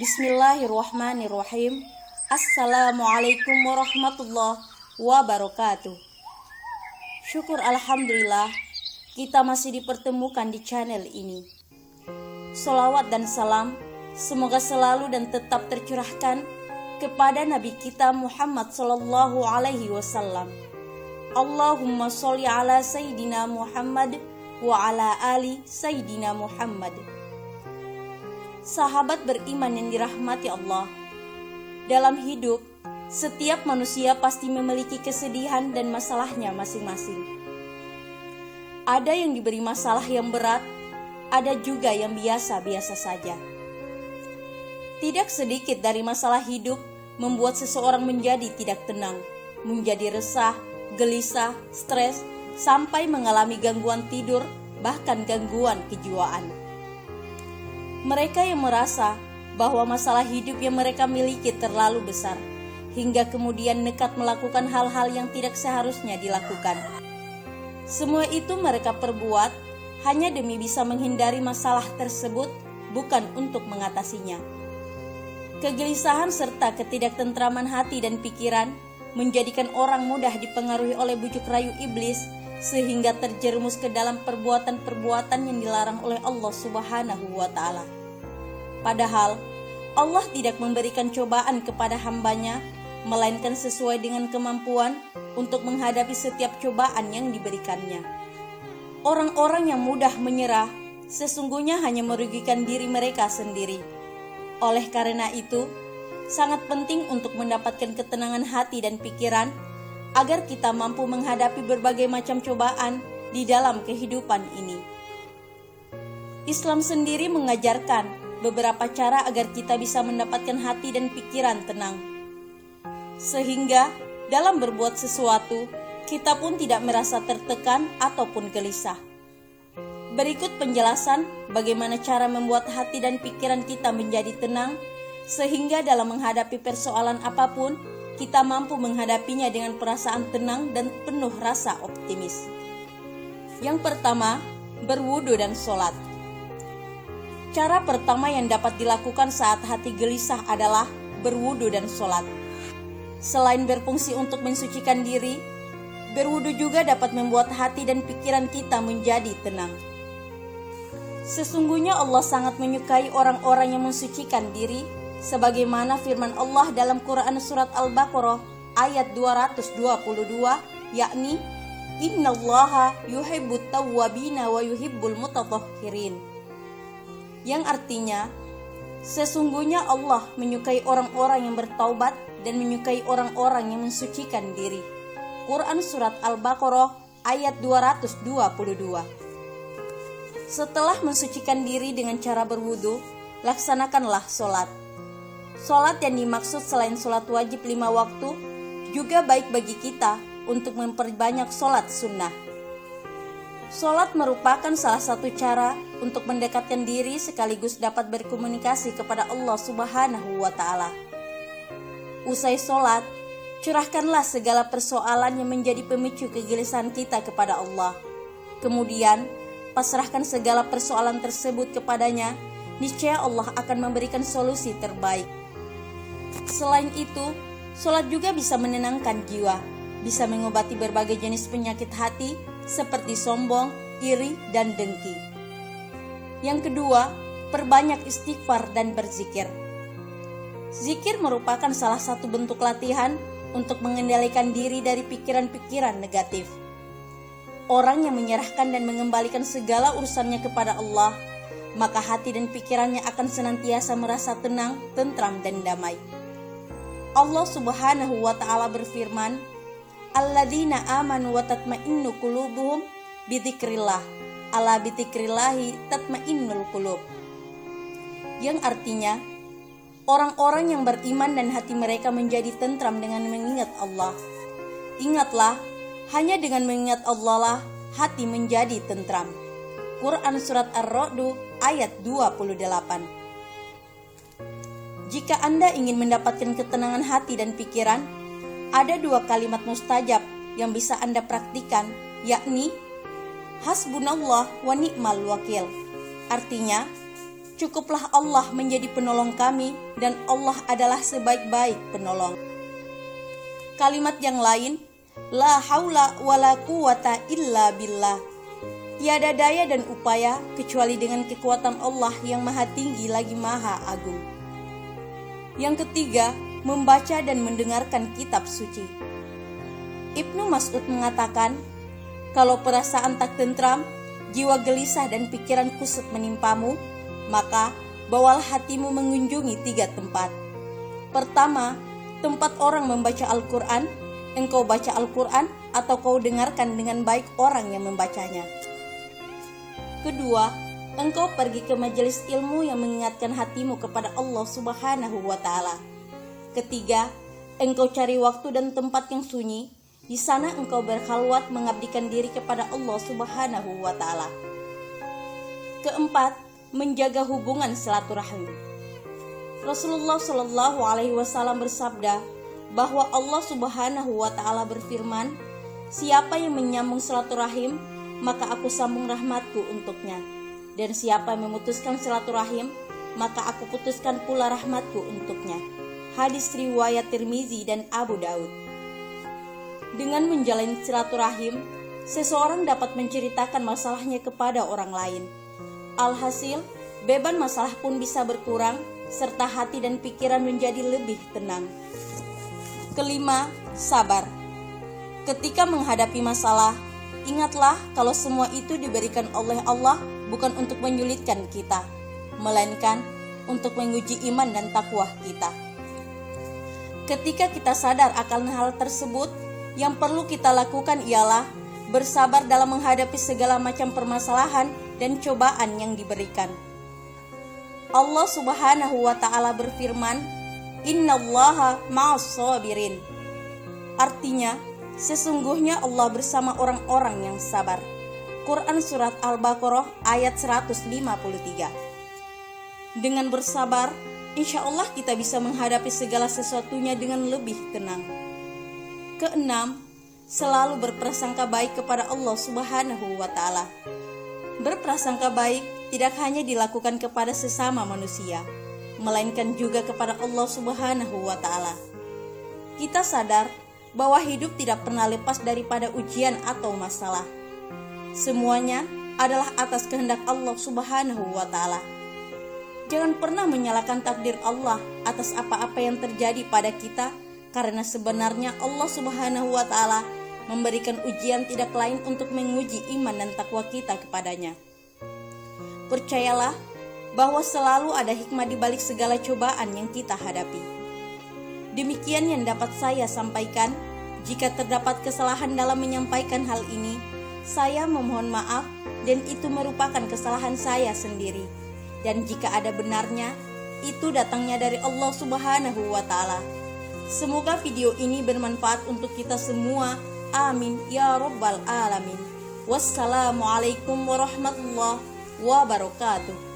Bismillahirrahmanirrahim. Assalamualaikum warahmatullahi wabarakatuh. Syukur alhamdulillah kita masih dipertemukan di channel ini. Sholawat dan salam semoga selalu dan tetap tercurahkan kepada Nabi kita Muhammad sallallahu alaihi wasallam. Allahumma sholli ala Sayyidina Muhammad wa ala ali Sayyidina Muhammad. Sahabat beriman yang dirahmati Allah, dalam hidup setiap manusia pasti memiliki kesedihan dan masalahnya masing-masing. Ada yang diberi masalah yang berat, ada juga yang biasa-biasa saja. Tidak sedikit dari masalah hidup membuat seseorang menjadi tidak tenang, menjadi resah, gelisah, stres, sampai mengalami gangguan tidur, bahkan gangguan kejiwaan. Mereka yang merasa bahwa masalah hidup yang mereka miliki terlalu besar, hingga kemudian nekat melakukan hal-hal yang tidak seharusnya dilakukan. Semua itu mereka perbuat hanya demi bisa menghindari masalah tersebut, bukan untuk mengatasinya. Kegelisahan serta ketidaktentraman hati dan pikiran menjadikan orang mudah dipengaruhi oleh bujuk rayu iblis, sehingga terjerumus ke dalam perbuatan-perbuatan yang dilarang oleh Allah Subhanahu wa Ta'ala. Padahal Allah tidak memberikan cobaan kepada hambanya, melainkan sesuai dengan kemampuan untuk menghadapi setiap cobaan yang diberikannya. Orang-orang yang mudah menyerah sesungguhnya hanya merugikan diri mereka sendiri. Oleh karena itu, sangat penting untuk mendapatkan ketenangan hati dan pikiran agar kita mampu menghadapi berbagai macam cobaan di dalam kehidupan ini. Islam sendiri mengajarkan beberapa cara agar kita bisa mendapatkan hati dan pikiran tenang, sehingga dalam berbuat sesuatu kita pun tidak merasa tertekan ataupun gelisah. Berikut penjelasan bagaimana cara membuat hati dan pikiran kita menjadi tenang, sehingga dalam menghadapi persoalan apapun kita mampu menghadapinya dengan perasaan tenang dan penuh rasa optimis. Yang pertama, berwudu dan sholat. Cara pertama yang dapat dilakukan saat hati gelisah adalah berwudu dan sholat. Selain berfungsi untuk mensucikan diri, berwudu juga dapat membuat hati dan pikiran kita menjadi tenang. Sesungguhnya Allah sangat menyukai orang-orang yang mensucikan diri, sebagaimana firman Allah dalam Quran surat Al-Baqarah ayat 222, yakni innallaha yuhibbut tawwabina wa yuhibbul mutatahhirin, yang artinya sesungguhnya Allah menyukai orang-orang yang bertaubat dan menyukai orang-orang yang mensucikan diri. Quran surat Al-Baqarah ayat 222. Setelah mensucikan diri dengan cara berwudu, laksanakanlah sholat. Sholat yang dimaksud selain sholat wajib 5 waktu, juga baik bagi kita untuk memperbanyak sholat sunnah. Sholat merupakan salah satu cara untuk mendekatkan diri sekaligus dapat berkomunikasi kepada Allah Subhanahu wa Ta'ala. Usai sholat, curahkanlah segala persoalan yang menjadi pemicu kegelisahan kita kepada Allah. Kemudian, pasrahkan segala persoalan tersebut kepadanya, niscaya Allah akan memberikan solusi terbaik. Selain itu, sholat juga bisa menenangkan jiwa, bisa mengobati berbagai jenis penyakit hati seperti sombong, iri, dan dengki. Yang kedua, perbanyak istighfar dan berzikir. Zikir merupakan salah satu bentuk latihan untuk mengendalikan diri dari pikiran-pikiran negatif. Orang yang menyerahkan dan mengembalikan segala urusannya kepada Allah, maka hati dan pikirannya akan senantiasa merasa tenang, tentram, dan damai. Allah Subhanahu wa Ta'ala berfirman, alladzina amanu wa tatma'innu qulubuhum bidzikrillah, ala bidzikrillahi tatma'innul qulub, yang artinya orang-orang yang beriman dan hati mereka menjadi tentram dengan mengingat Allah. Ingatlah, hanya dengan mengingat Allah lah hati menjadi tentram. Quran surat Ar-Ra'd ayat 28. Jika Anda ingin mendapatkan ketenangan hati dan pikiran, ada 2 kalimat mustajab yang bisa Anda praktikan, yakni hasbunallah wa ni'mal wakil. Artinya, Cukuplah Allah menjadi penolong kami, dan Allah adalah sebaik-baik penolong. Kalimat yang lain, la haula wala quwata illa billah. Tiada daya dan upaya kecuali dengan kekuatan Allah yang maha tinggi lagi maha agung. Yang ketiga, membaca dan mendengarkan kitab suci. Ibnu Mas'ud mengatakan, kalau perasaan tak tentram, jiwa gelisah dan pikiran kusut menimpamu, maka bawalah hatimu mengunjungi 3 tempat. Pertama, tempat orang membaca Al-Quran. Engkau baca Al-Quran atau kau dengarkan dengan baik orang yang membacanya. Kedua, engkau pergi ke majelis ilmu yang mengingatkan hatimu kepada Allah Subhanahu wa Ta'ala. Ketiga, engkau cari waktu dan tempat yang sunyi. Di sana engkau berkhalwat mengabdikan diri kepada Allah Subhanahu wa Ta'ala. Keempat, menjaga hubungan silaturahim. Rasulullah Shallallahu Alaihi Wasallam bersabda bahwa Allah Subhanahu wa Ta'ala berfirman, siapa yang menyambung silaturahim, maka aku sambung rahmatku untuknya. Dan siapa yang memutuskan silaturahim, maka aku putuskan pula rahmatku untuknya. Hadis riwayat Tirmizi dan Abu Daud. Dengan menjalin silaturahim, seseorang dapat menceritakan masalahnya kepada orang lain. Alhasil, beban masalah pun bisa berkurang, serta hati dan pikiran menjadi lebih tenang. Kelima, sabar. Ketika menghadapi masalah, ingatlah kalau semua itu diberikan oleh Allah bukan untuk menyulitkan kita, melainkan untuk menguji iman dan takwa kita. Ketika kita sadar akan hal tersebut, yang perlu kita lakukan ialah bersabar dalam menghadapi segala macam permasalahan dan cobaan yang diberikan. Allah Subhanahu wa Ta'ala berfirman, Innallaha ma'as sabirin. Artinya, sesungguhnya Allah bersama orang-orang yang sabar. Quran Surat Al-Baqarah ayat 153. Dengan bersabar, insya Allah kita bisa menghadapi segala sesuatunya dengan lebih tenang. Keenam, selalu berprasangka baik kepada Allah Subhanahu wa Ta'ala. Berprasangka baik tidak hanya dilakukan kepada sesama manusia, melainkan juga kepada Allah Subhanahu wa Ta'ala. Kita sadar bahwa hidup tidak pernah lepas daripada ujian atau masalah. Semuanya adalah atas kehendak Allah Subhanahu wa Ta'ala. Jangan pernah menyalahkan takdir Allah atas apa-apa yang terjadi pada kita, karena sebenarnya Allah Subhanahu wa Ta'ala memberikan ujian tidak lain untuk menguji iman dan takwa kita kepadanya. Percayalah bahwa selalu ada hikmah di balik segala cobaan yang kita hadapi. Demikian yang dapat saya sampaikan. Jika terdapat kesalahan dalam menyampaikan hal ini, saya memohon maaf dan itu merupakan kesalahan saya sendiri. Dan jika ada benarnya, itu datangnya dari Allah Subhanahu wa Ta'ala. Semoga video ini bermanfaat untuk kita semua. Amin ya rabbal alamin. Wassalamualaikum warahmatullahi wabarakatuh.